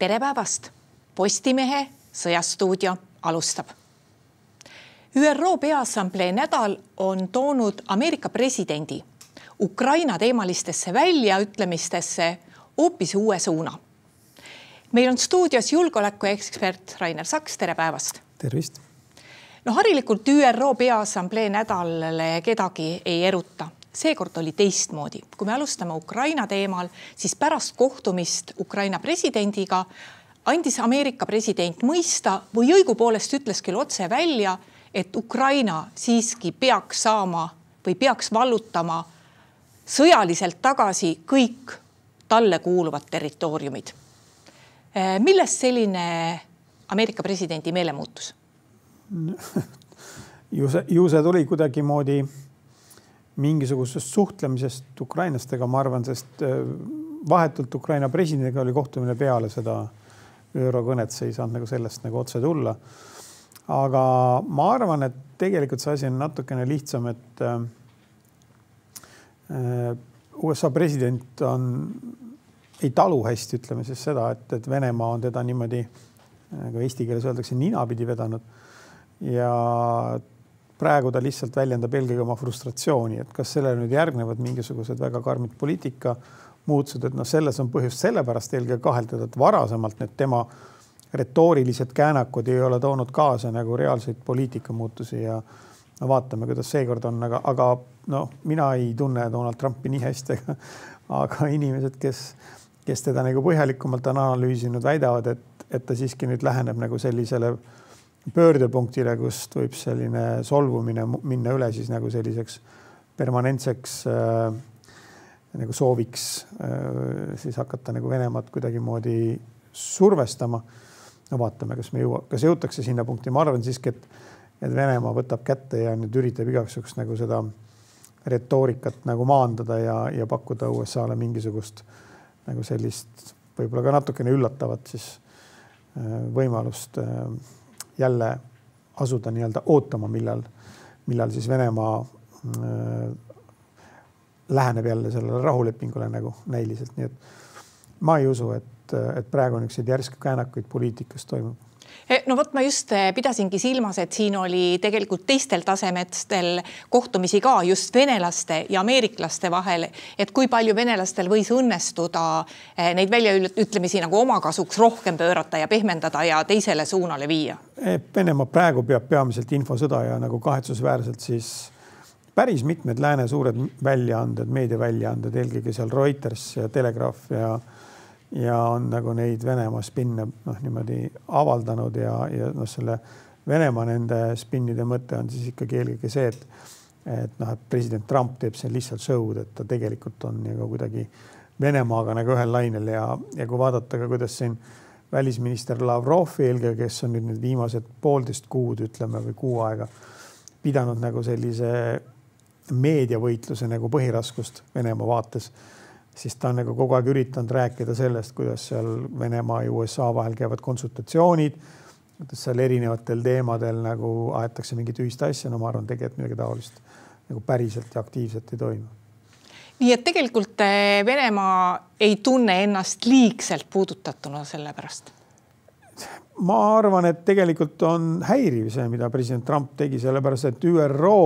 Tere päevast! Postimehe sõjastuudio alustab. ÜRO Peaassamblee nädal on toonud Ameerika presidendi Ukraina teemalistesse väljaütlemistesse hoopis uue suuna. Meil on stuudios julgeolekuekspert Rainer Saks. Tere päevast! Tervist! No harilikult ÜRO Peaassamblee nädalale kedagi ei eruta. Seekord oli teistmoodi. Kui me alustame Ukraina teemal, siis pärast kohtumist Ukraina presidendiga andis Ameerika president mõista või õigupoolest ütles küll otse välja, et Ukraina siiski peaks saama või peaks vallutama sõjaliselt tagasi kõik talle kuuluvad territooriumid. Millest selline Ameerika presidendi meelemuutus? Ju see tuli kuidagi moodi mingisugusest suhtlemisest ukrainlastega, ma arvan, sest vahetult Ukraina presidendiga oli kohtumine peale seda ÜRO kõnet, see ei saanud nagu sellest nagu otse tulla. Aga ma arvan, et tegelikult see asi on natukene lihtsam, et USA president ei talu hästi, ütleme siis seda, et Venemaa on teda niimoodi, nagu eesti keeles öeldakse, ninapidi vedanud ja praegu ta lihtsalt väljendab eelkõige oma frustratsiooni, et kas sellele nüüd järgnevad mingisugused väga karmid poliitika muutused, et selles on põhjust sellepärast eelkõige kaheldada, et varasemalt need tema retoorilised käänakud ei ole toonud kaasa nagu reaalseid poliitikamuutusi ja vaatame, kuidas seekord on, aga mina ei tunne Donald Trumpi nii hästi, aga inimesed, kes teda nagu põhjalikumalt on analüüsinud, väidavad, et ta siiski nüüd läheneb nagu sellisele pöördepunktile, kust võib selline solvumine minna üle siis nagu selliseks permanentseks nagu sooviks siis hakata nagu Venemaad kuidagi moodi survestama. No vaatame, kas jõutakse sinna punkti. Ma arvan siiski, et Venemaa võtab kätte ja nüüd üritab igaksjuks nagu seda retoorikat nagu maandada ja pakkuda USA-le mingisugust nagu sellist võib-olla ka natukene üllatavat siis võimalust jälle asuda nii-öelda ootama, millal siis Venemaa läheneb jälle sellele rahulepingule nagu näiliselt. Nii et ma ei usu, et praegu on üks järske käänakuid poliitikas toimub. No võt, ma just pidasingi silmas, et siin oli tegelikult teistel tasemestel kohtumisi ka just venelaste ja ameeriklaste vahel, et kui palju venelastel võis õnnestuda neid väljaütlemisi nagu oma kasuks rohkem pöörata ja pehmendada ja teisele suunale viia. Venemaa praegu peab peamiselt infosõda ja nagu kahetsusväärselt siis päris mitmed lääne suured väljaanded, meediaväljaanded, eelkõige seal Reuters ja Telegraaf ja on nagu neid Venemaa spinne niimoodi avaldanud ja selle Venemaa nende spinnide mõte on siis ikkagi eelkõige see, et president Trump teeb see lihtsalt show'd, et ta tegelikult on nagu kuidagi Venemaaga nagu ühel lainel ja kui vaadata ka, kuidas siin välisminister Lavrov eelkõige, kes on nüüd viimased 1,5 kuud, ütleme, või kuu aega pidanud nagu sellise meediavõitluse nagu põhiraskust Venemaa vaates, siis ta on nagu kogu aeg üritanud rääkida sellest, kuidas seal Venemaa ja USA vahel käivad konsultatsioonid, kuidas seal erinevatel teemadel nagu aetakse mingit ühist asja, no ma arvan tegelikult midagi taolist nagu päriselt ja aktiivselt ei toimu. Nii et tegelikult Venemaa ei tunne ennast liigselt puudutatuna selle pärast? Ma arvan, et tegelikult on häiriv see, mida president Trump tegi, sellepärast, et ÜRO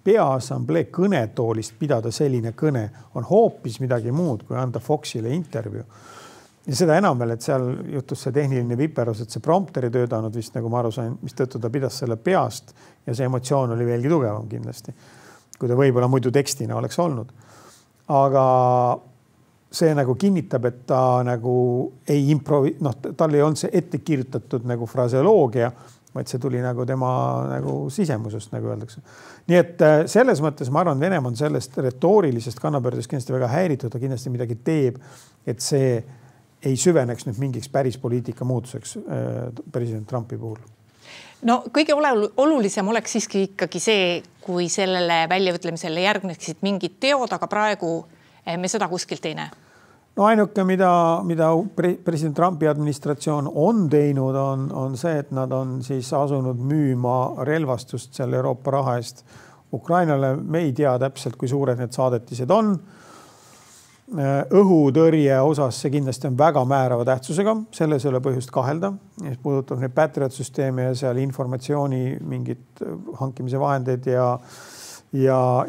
Peaassamblee kõnetoolist pidada selline kõne on hoopis midagi muud, kui anda Foxile intervjuu. Ja seda enam veel, et seal juhtus see tehniline viperus, et see prompter ei töötanud vist, nagu ma aru sain, mis tõttu ta pidas selle peast ja see emotsioon oli veelgi tugevam kindlasti, kui ta võib-olla muidu tekstina oleks olnud. Aga see nagu kinnitab, et ta nagu ei tal ei olnud see ette kirjutatud nagu fraseoloogia, vaid see tuli nagu tema nagu sisemusest, nagu öeldakse. Nii et selles mõttes ma arvan, Venemaa on sellest retoorilisest kannapöördest kindlasti väga häiritud, ta kindlasti midagi teeb, et see ei süveneks nüüd mingiks päris poliitika muutuseks president Trumpi puhul. No kõige olulisem oleks siiski ikkagi see, kui sellele väljaütlemisele järgneksid mingid teod, aga praegu me seda kuskilt ei näe. No ainuke, mida president Trumpi administratsioon on teinud, on see, et nad on siis asunud müüma relvastust seal Euroopa raha eest Ukrainale. Me ei tea täpselt, kui suured need saadetised on. õhutõrje osas see kindlasti on väga määrava tähtsusega, selles ei ole põhjust kahelda. Mis puudutab neid Patriot süsteemi ja seal informatsiooni mingid hankimise vahendeid ja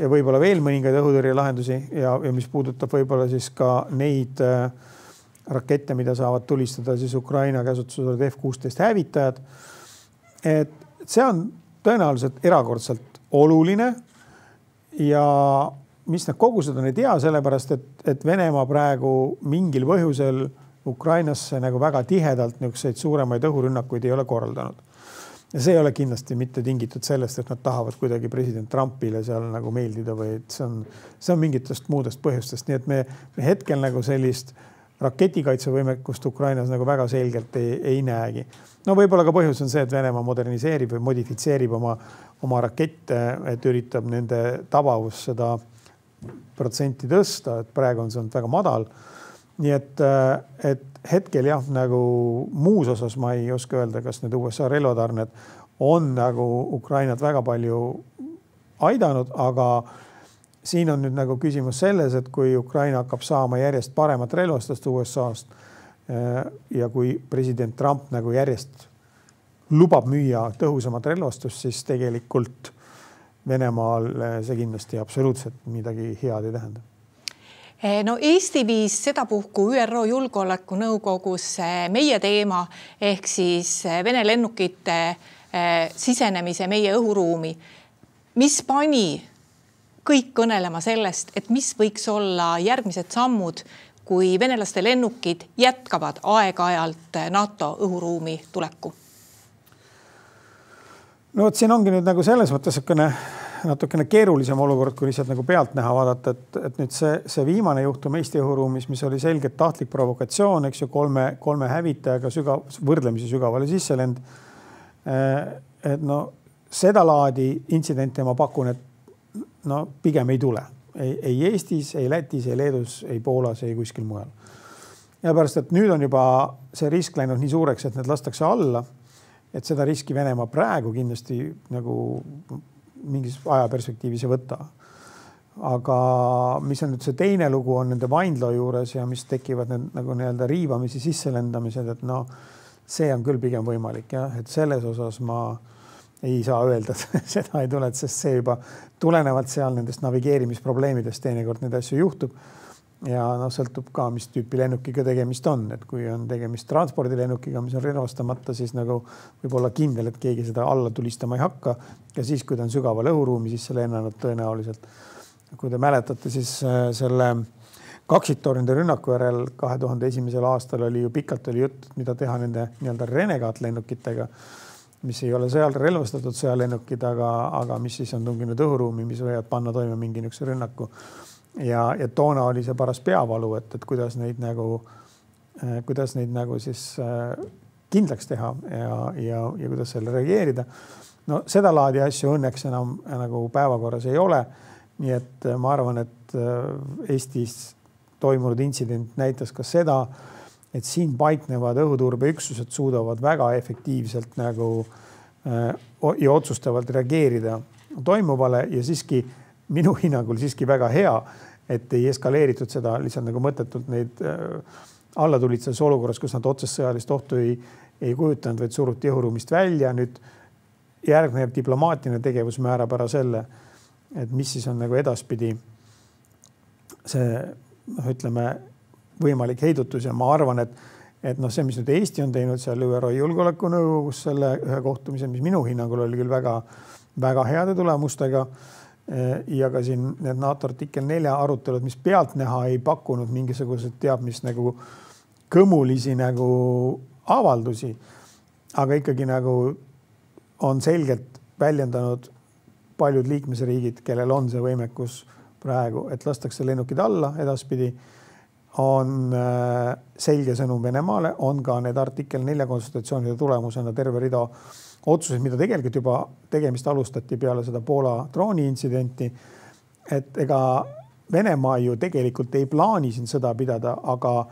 võib-olla veel mõningaid õhutõrje lahendusi ja mis puudutab võib-olla siis ka neid rakette, mida saavad tulistada siis Ukraina käsutuses F-16 hävitajad. Et see on tõenäoliselt erakordselt oluline ja mis need kogused on, ei tea, sellepärast, et Venemaa praegu mingil põhjusel Ukrainasse nagu väga tihedalt niisuguseid suuremaid õhurünnakuid ei ole korraldanud. Ja see ei ole kindlasti mitte tingitud sellest, et nad tahavad kuidagi president Trumpile seal nagu meeldida või see on mingitest muudest põhjustest. Nii et me hetkel nagu sellist raketikaitsevõimekust Ukrainas nagu väga selgelt ei näegi. No võib-olla ka põhjus on see, et Venemaa moderniseerib või modifitseerib oma rakette, et üritab nende tabavus seda protsenti tõsta, et praegu on see olnud väga madal. Nii et hetkel jah, nagu muus osas ma ei oska öelda, kas need USA relvatarned on nagu Ukrainat väga palju aidanud, aga siin on nüüd nagu küsimus selles, et kui Ukraina hakkab saama järjest paremat relvastust USA-st ja kui president Trump nagu järjest lubab müüa tõhusamat relvastust, siis tegelikult Venemaal see kindlasti absoluutselt midagi head ei tähenda. No Eesti viis sedapuhku ÜRO Julgeolekunõukogus meie teema ehk siis Vene lennukite sisenemise meie õhuruumi, mis pani kõik kõnelema sellest, et mis võiks olla järgmised sammud, kui venelaste lennukid jätkavad aeg-ajalt NATO õhuruumi tuleku. No siin ongi nüüd nagu selles mõttes natukene keerulisem olukord, kui lihtsalt nagu pealt näha vaadata, et nüüd see viimane juhtum Eesti õhuruumis, mis oli selgelt tahtlik provokatsioon, eks ju, kolme hävitajaga võrdlemisi sügavale sisselend. Et no seda laadi intsidente ma pakun, et no pigem ei tule. Ei Eestis, ei Lätis, ei Leedus, ei Poolas, ei kuskil mujal. Ja pärast, et nüüd on juba see risk läinud nii suureks, et need lastakse alla, et seda riski Venemaa praegu kindlasti nagu mingis ajaperspektiivis ei võta. Aga mis on nüüd see teine lugu on nende Vaindloo juures ja mis tekivad need nagu nii-öelda riivamisi sisselendamised, et no see on küll pigem võimalik, jah, et selles osas ma ei saa öelda, et seda ei tule, sest see juba tulenevalt seal nendest navigeerimisprobleemidest teinekord neid asju juhtub. Ja no sõltub ka, mis tüüpi lennukiga tegemist on, et kui on tegemist transpordilennukiga, mis on relvastamata, siis nagu võib olla kindel, et keegi seda alla tulistama ei hakka. Ja siis, kui ta on sügaval õhuruumi, siis see lennanud tõenäoliselt. Kui te mäletate, siis selle kaksittornide rünnaku järel 2001. aastal oli ju pikalt oli jutt, mida teha nende nii-öelda Renegade lennukitega, mis ei ole relvastatud sõjalennukid, aga mis siis on tunginud õhuruumi, mis võivad panna toime mingi niisuguse rünnaku. Ja toona oli see paras peavalu, et kuidas neid nagu siis kindlaks teha ja kuidas selle reageerida. No seda laadi asju õnneks enam nagu päevakorras ei ole. Nii et ma arvan, et Eestis toimunud intsident näitas ka seda, et siin paiknevad õhuturbeüksused suudavad väga efektiivselt nagu ja otsustavalt reageerida toimuvale ja siiski minu hinnangul siiski väga hea, et ei eskaleeritud seda lihtsalt nagu mõttetult neid alla tulid selles olukorras, kus nad otsest sõjalist ohtu ei kujutanud, vaid suruti õhuruumist välja. Nüüd järgnev diplomaatiline tegevus määrab ära selle, et mis siis on nagu edaspidi see, ütleme, võimalik heidutus ja ma arvan, et see, mis nüüd Eesti on teinud seal ÜRO Julgeolekunõukogus selle ühe kohtumise, mis minu hinnangul oli küll väga, väga heade tulemustega ja ka siin need NATO artikkel 4 arutelud, mis pealt näha ei pakkunud mingisugused teadmist nagu kõmulisi nagu avaldusi, aga ikkagi nagu on selgelt väljendanud paljud liikmesriigid, kellel on see võimekus praegu, et lastakse lennukid alla edaspidi, on selge sõnum Venemaale, on ka need artikkel 4 konsultatsioonide tulemusena terve rida otsused, mida tegelikult juba tegemist alustati peale seda Poola drooni intsidenti, et ega Venemaa ju tegelikult ei plaani siin sõda pidada, aga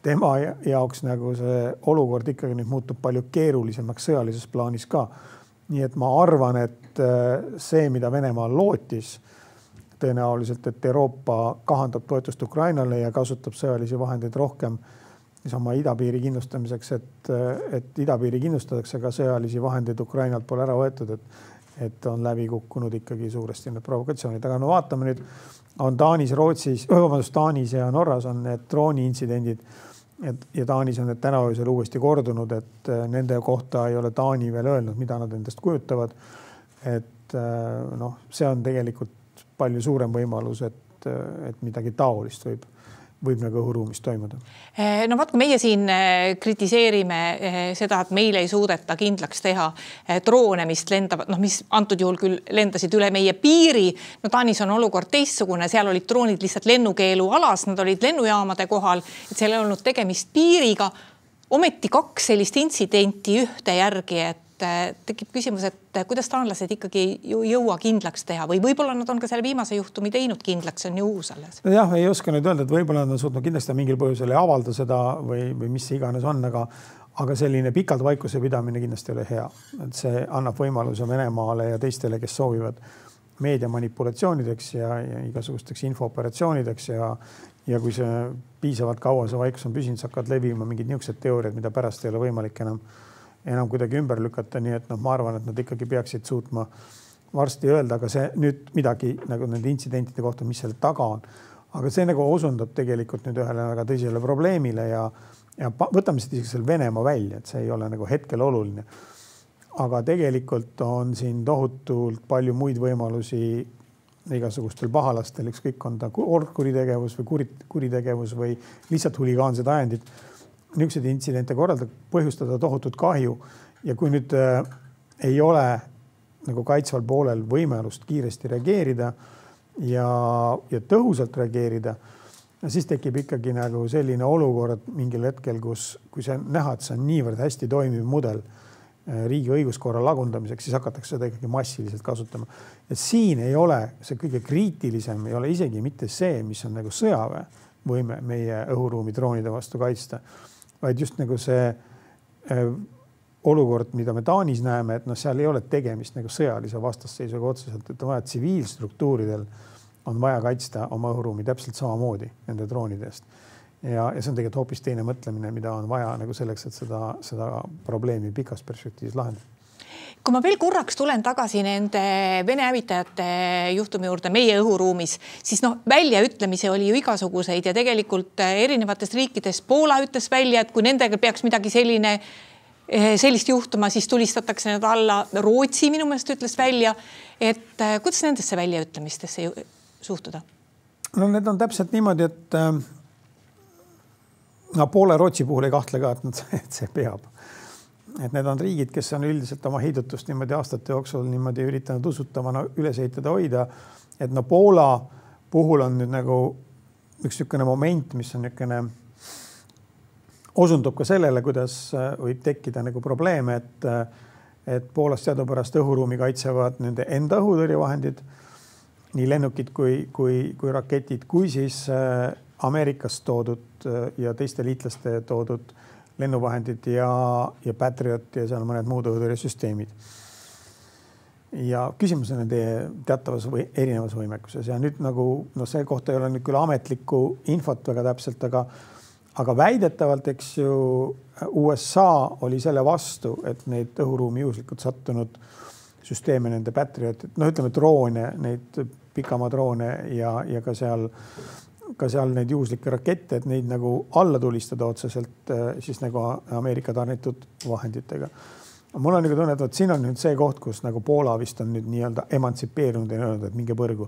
tema jaoks nagu see olukord ikkagi nüüd muutub palju keerulisemaks sõjalises plaanis ka. Nii et ma arvan, et see, mida Venemaa lootis, tõenäoliselt, et Euroopa kahandab toetust Ukrainale ja kasutab sõjalisi vahendeid rohkem oma idapiiri kindlustamiseks, et idapiiri kindlustatakse, aga sõjalisi vahendeid Ukrainalt pole ära võetud, et on läbi kukkunud ikkagi suuresti need provokatsioonid. Aga no vaatame nüüd, on Taanis, Rootsis, Taanis ja Norras on need drooniintsidendid ja Taanis on need täna öösel uuesti kordunud, et nende kohta ei ole Taani veel öelnud, mida nad endast kujutavad. Et noh, see on tegelikult palju suurem võimalus, et midagi taolist võib nagu õhuruumis toimuda. No vaat, kui meie siin kritiseerime seda, et meil ei suudeta kindlaks teha droone, mis lendavad, mis antud juhul küll lendasid üle meie piiri. No Taanis on olukord teistsugune, seal olid droonid lihtsalt lennukeelu alas, nad olid lennujaamade kohal, et seal ei olnud tegemist piiriga. Ometi 2 sellist intsidenti ühte järgi, et tekib küsimus, et kuidas taanlased ikkagi jõua kindlaks teha või võib-olla nad on ka selle viimase juhtumi teinud kindlaks, on ju uus alles. Jah, ei oska nüüd öelda, et võib-olla nad on suutnud kindlasti mingil põhjusel ei avalda seda või mis iganes on, aga selline pikalt vaikuse pidamine kindlasti ei ole hea. Et see annab võimaluse Venemaale ja teistele, kes soovivad meedia manipulatsioonideks ja igasugusteks infooperatsioonideks ja kui see piisavalt kaua see vaikus on püsinud, hakkavad levima mingid niisugused teooriad, mida pärast ei ole võimalik enam kuidagi ümber lükata, nii et ma arvan, et nad ikkagi peaksid suutma varsti öelda, aga see nüüd midagi nagu nende intsidentide kohta, mis selle taga on. Aga see nagu osundab tegelikult nüüd ühele väga tõsisele probleemile ja võtame seda isegi Venemaa välja, et see ei ole nagu hetkel oluline. Aga tegelikult on siin tohutult palju muid võimalusi igasugustel pahalastel, ükskõik on ta kuritegevus või kuritegevus või lihtsalt huligaansed ajendid, niisuguseid intsidente korraldada, põhjustada tohutut kahju ja kui nüüd ei ole nagu kaitsval poolel võimalust kiiresti reageerida ja tõhusalt reageerida, siis tekib ikkagi nagu selline olukord mingil hetkel, kui see näha, et see on niivõrd hästi toimiv mudel riigi õiguskorra lagundamiseks, siis hakatakse seda ikkagi massiliselt kasutama. Ja siin ei ole see kõige kriitilisem, ei ole isegi mitte see, mis on nagu sõjaväe võime meie õhuruumi droonide vastu kaitsta, vaid just nagu see olukord, mida me Taanis näeme, et seal ei ole tegemist nagu sõjalise vastasseisuga otseselt, et on vaja tsiviilstruktuuridel on vaja kaitsta oma õhuruumi täpselt samamoodi nende droonide eest. Ja see on tegelikult hoopis teine mõtlemine, mida on vaja nagu selleks, et seda probleemi pikas perspektiivis lahendada. Kui ma veel korraks tulen tagasi nende Vene hävitajate juhtumi juurde meie õhuruumis, siis väljaütlemisi oli ju igasuguseid ja tegelikult erinevates riikides Poola ütles välja, et kui nendega peaks midagi sellist juhtuma, siis tulistatakse need alla. Rootsi minu meelest ütles välja, et kuidas nendesse väljaütlemistesse suhtuda? No need on täpselt niimoodi, et Poola ja Rootsi puhul ei kahtle ka, et see peab. Et need on riigid, kes on üldiselt oma heidutust niimoodi aastate jooksul niimoodi üritanud usutavana üles ehitada hoida. Et Poola puhul on nüüd nagu üks niisugune moment, mis on niisugune osundub ka sellele, kuidas võib tekkida nagu probleeme, et Poolas teadupärast õhuruumi kaitsevad nende enda õhutõrjevahendid, nii lennukid kui raketid, kui siis Ameerikast toodud ja teiste liitlaste toodud lennuvahendid ja Patriot ja seal mõned muud õhutõrjesüsteemid. Ja küsimus on nende teatavas või erinevas võimekuses ja nüüd nagu see kohta ei ole nüüd küll ametlikku infot väga täpselt, aga väidetavalt, eks ju, USA oli selle vastu, et neid õhuruumi juhuslikult sattunud süsteeme, nende Patriot, ütleme droone, neid pikamaa droone ja ka seal neid juhuslikke rakette, et neid nagu alla tulistada otseselt siis nagu Ameerika tarnitud vahenditega. Mul on nagu tunne, et siin on nüüd see koht, kus nagu Poola vist on nüüd nii-öelda emantsipeerunud ja öelnud, et minge põrgu,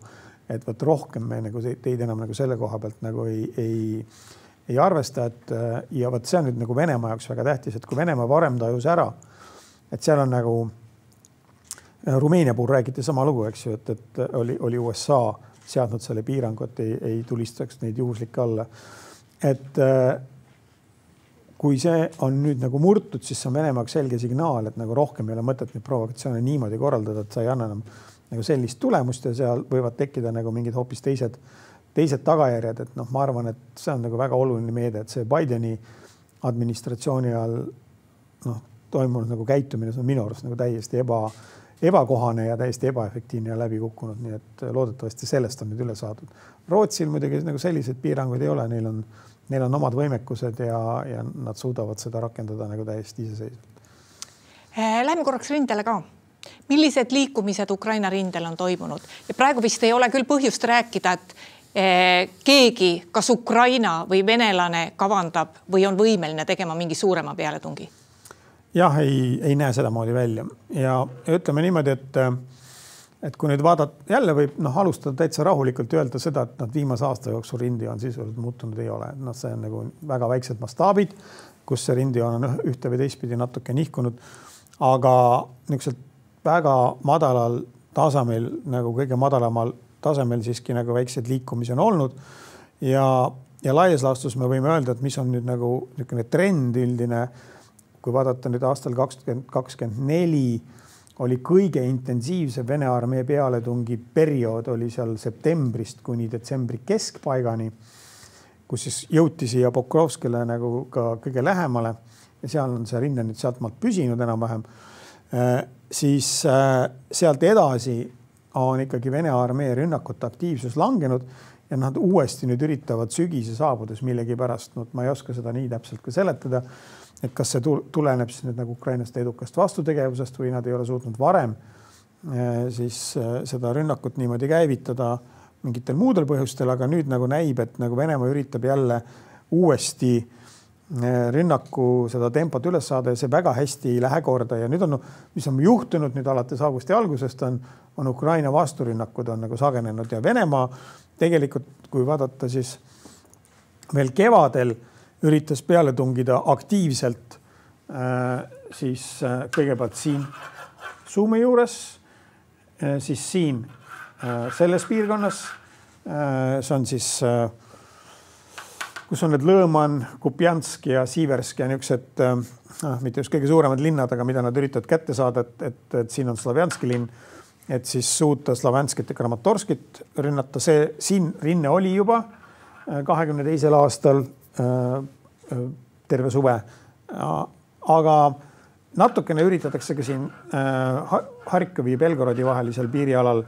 et rohkem me nagu teid enam nagu selle koha pealt nagu ei arvesta, ja see on nüüd nagu Venemaa jaoks väga tähtis, et kui Venemaa varem tajus ära, et seal on nagu Rumeenia puhul räägiti sama lugu, eks ju, et oli USA seadnud selle piirangu, et ei tulistaks neid juhuslikke alla. Et kui see on nüüd nagu murtud, siis see on Venemaaks selge signaal, et nagu rohkem ei ole mõtet neid provokatsioone niimoodi korraldada, et sa ei anna enam nagu sellist tulemust ja seal võivad tekkida nagu mingid hoopis teised tagajärjed. Et ma arvan, et see on nagu väga oluline meede, et see Bideni administratsiooni all toimunud nagu käitumine, see on minu arust nagu täiesti ebakohane ja täiesti ebaefektiivne ja läbi kukkunud, nii et loodetavasti sellest on nüüd üle saadud. Rootsil muidugi nagu selliseid piiranguid ei ole, neil on omad võimekused ja nad suudavad seda rakendada nagu täiesti iseseisvalt. Läheme korraks rindele ka. Millised liikumised Ukraina rindel on toimunud? Ja praegu vist ei ole küll põhjust rääkida, et keegi, kas Ukraina või venelane kavandab või on võimeline tegema mingi suurema pealetungi? Jah, ei näe seda moodi välja ja ütleme niimoodi, et kui nüüd jälle võib alustada täitsa rahulikult öelda seda, et nad viimase aasta jooksul rindijoon sisuliselt muutunud ei ole. See on nagu väga väiksed mastaabid, kus see rindijoon on ühte või teistpidi natuke nihkunud, aga niisugused väga madalal tasemel, nagu kõige madalamal tasemel siiski nagu väiksed liikumisi on olnud ja laias laastus me võime öelda, et mis on nüüd nagu niisugune trend üldine. Kui vaadata nüüd aastal 2024 oli kõige intensiivsem Vene armee pealetungi periood oli seal septembrist kuni detsembri keskpaigani, kus siis jõuti siia Pokrovskile nagu ka kõige lähemale ja seal on see rinne nüüd sealt maalt püsinud enam-vähem. Siis sealt edasi on ikkagi Vene armee rünnakute aktiivsus langenud ja nad uuesti nüüd üritavad sügise saabudes millegi pärast. Ma ei oska seda nii täpselt ka seletada, et kas see tuleneb siis nüüd nagu Ukrainast edukast vastutegevusest või nad ei ole suutnud varem siis seda rünnakut niimoodi käivitada mingitel muudel põhjustel, aga nüüd nagu näib, et nagu Venemaa üritab jälle uuesti rünnaku seda tempot üles saada ja see väga hästi ei lähe korda ja nüüd on, mis on juhtunud nüüd alates augusti algusest on Ukraina vasturünnakud on nagu sagenenud ja Venemaa tegelikult, kui vaadata siis veel kevadel üritas peale tungida aktiivselt siis kõigepealt siin Suumi juures, siis siin selles piirkonnas, see on siis, kus on need Lõõman, Kupjansk ja Siiversk ja niisugused, mitte just kõige suuremad linnad, aga mida nad üritavad kätte saada, et siin on Slavjanski linn, et siis suuta Slavjanskit ja Kramatorskit rünnata. See siin rinne oli juba 22. aastal terve suve, aga natukene üritatakse ka siin Harkovi ja Belgorodi vahelisel piirialal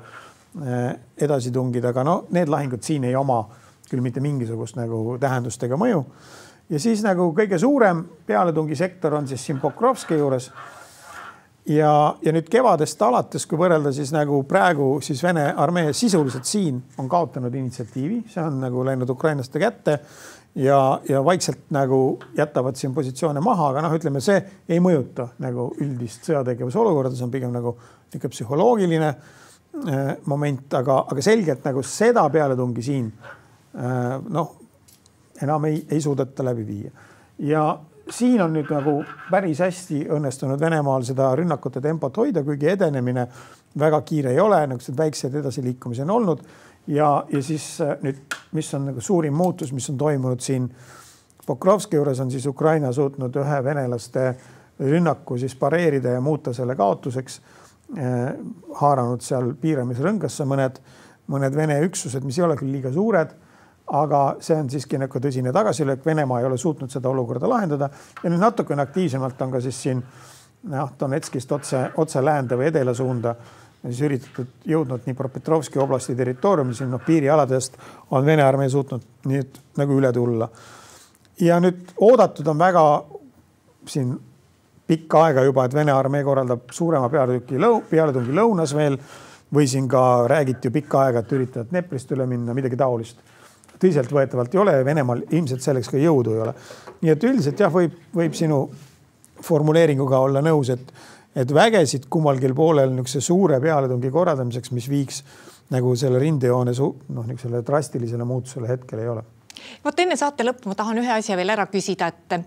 edasi tungida, aga need lahingud siin ei oma küll mitte mingisugust nagu tähendust ega mõju. Ja siis nagu kõige suurem pealetungisektor on siis siin Pokrovski juures ja nüüd kevadest alates, kui võrrelda siis nagu praegu siis Vene armee sisuliselt siin on kaotanud initsiatiivi, see on nagu läinud ukrainlaste kätte ja vaikselt nagu jätavad siin positsioone maha, aga ütleme, see ei mõjuta nagu üldist sõjategevuse olukorda, see on pigem nagu niisugune psühholoogiline moment, aga selgelt nagu seda pealetungi siin enam ei suudeta läbi viia. Ja siin on nüüd nagu päris hästi õnnestunud Venemaal seda rünnakute tempot hoida, kuigi edenemine väga kiire ei ole, niisugused väiksed edasiliikumised on olnud. Ja siis nüüd, mis on nagu suurim muutus, mis on toimunud siin Pokrovski juures, on siis Ukraina suutnud ühe venelaste rünnaku siis pareerida ja muuta selle kaotuseks, haaranud seal piiramisrõngasse mõned Vene üksused, mis ei ole küll liiga suured, aga see on siiski nagu tõsine tagasilöök. Venemaa ei ole suutnud seda olukorda lahendada ja nüüd natukene aktiivsemalt on ka siis siin Donetskist otse läände või edela suunda siis üritatud jõudnud nii Propetrovski oblasti territooriumil, siin piirialadest on Vene armee suutnud nüüd nagu üle tulla. Ja nüüd oodatud on väga siin pikka aega juba, et Vene armee korraldab suurema pealetungi lõunas veel või siin ka räägiti ju pikka aega, et üritavad Dneprist üle minna, midagi taolist. Tõsiselt võetavalt ei ole ja Venemaal ilmselt selleks ka jõudu ei ole. Nii et üldiselt jah, võib sinu formuleeringuga olla nõus, et vägesid kummalgi poolel niisuguse suure pealetungi korraldamiseks, mis viiks nagu selle rindejoone niisugusele drastilisele muutusele hetkel ei ole. Vot enne saate lõppu ma tahan ühe asja veel ära küsida, et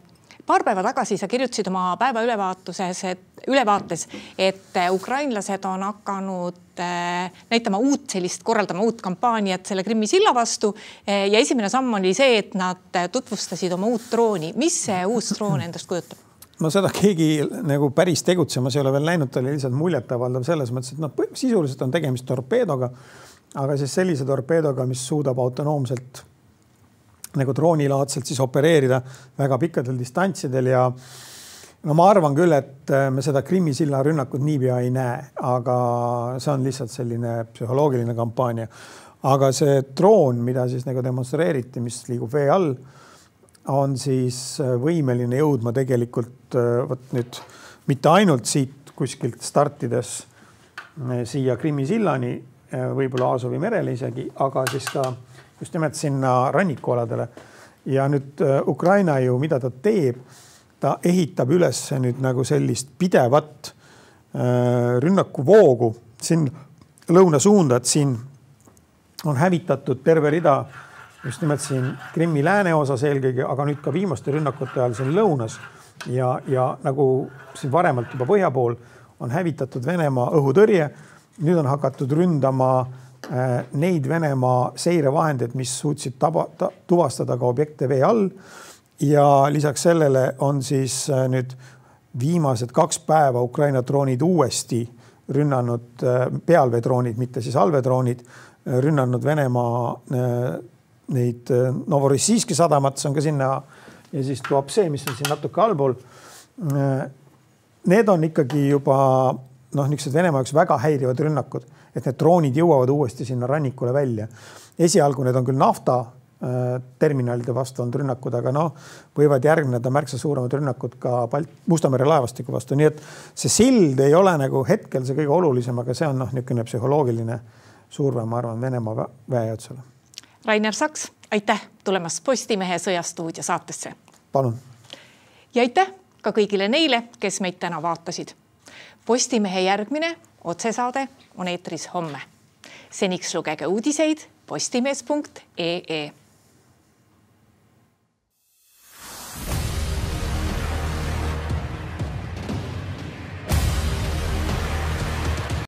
paar päeva tagasi sa kirjutasid oma päeva ülevaates, et ukrainlased on hakanud näitama korraldama uut kampaaniat selle Krimmi silla vastu ja esimene samm oli see, et nad tutvustasid oma uut drooni. Mis see uus droon endast kujutab? No seda keegi nagu päris tegutsemas ei ole veel näinud, ta oli lihtsalt muljetavaldav selles mõttes, et sisuliselt on tegemist torpeedoga, aga siis sellise torpeedoga, mis suudab autonoomselt nagu droonilaadselt siis opereerida väga pikkadel distantsidel ja No ma arvan küll, et me seda Krimmi silla rünnakut niipea ei näe, aga see on lihtsalt selline psühholoogiline kampaania. Aga see droon, mida siis nagu demonstreeriti, mis liigub vee all, on siis võimeline jõudma tegelikult võt nüüd mitte ainult siit kuskilt startides siia Krimmi sillani, võib-olla Aasovi merele isegi, aga siis ka just nimelt sinna rannikualadele. Ja nüüd Ukraina ju, mida ta teeb, ta ehitab üles nüüd nagu sellist pidevat rünnakuvoogu siin lõuna suunda, et siin on hävitatud terve rida just nimelt siin Krimmi lääne osas eelkõige, aga nüüd ka viimaste rünnakute ajal siin lõunas ja nagu siin varemalt juba põhja pool on hävitatud Venemaa õhutõrje. Nüüd on hakatud ründama neid Venemaa seirevahendeid, mis suutsid tuvastada ka objekte vee all. Ja lisaks sellele on siis nüüd viimased 2 päeva Ukraina droonid uuesti rünnanud, pealveedroonid, mitte siis allveedroonid, rünnanud Venemaa neid Novorossijski sadamat, see on ka sinna ja siis Tuapse, mis on siin natuke allpool. Need on ikkagi juba niisugused Venemaa jaoks väga häirivad rünnakud, et need droonid jõuavad uuesti sinna rannikule välja. Esialgu need on küll nafta terminalide vastu olnud rünnakud, aga võivad järgneda märksa suuremad rünnakud ka Mustamere laevastiku vastu. Nii et see sild ei ole nagu hetkel see kõige olulisem, aga see on niisugune psühholoogiline surve, ma arvan, Venemaa väejuhatusele. Rainer Saks, aitäh tulemast Postimehe Sõjastuudio saatesse. Palun. Ja aitäh ka kõigile neile, kes meid täna vaatasid. Postimehe järgmine otsesaade on eetris homme. Seniks lugege uudiseid postimees.ee.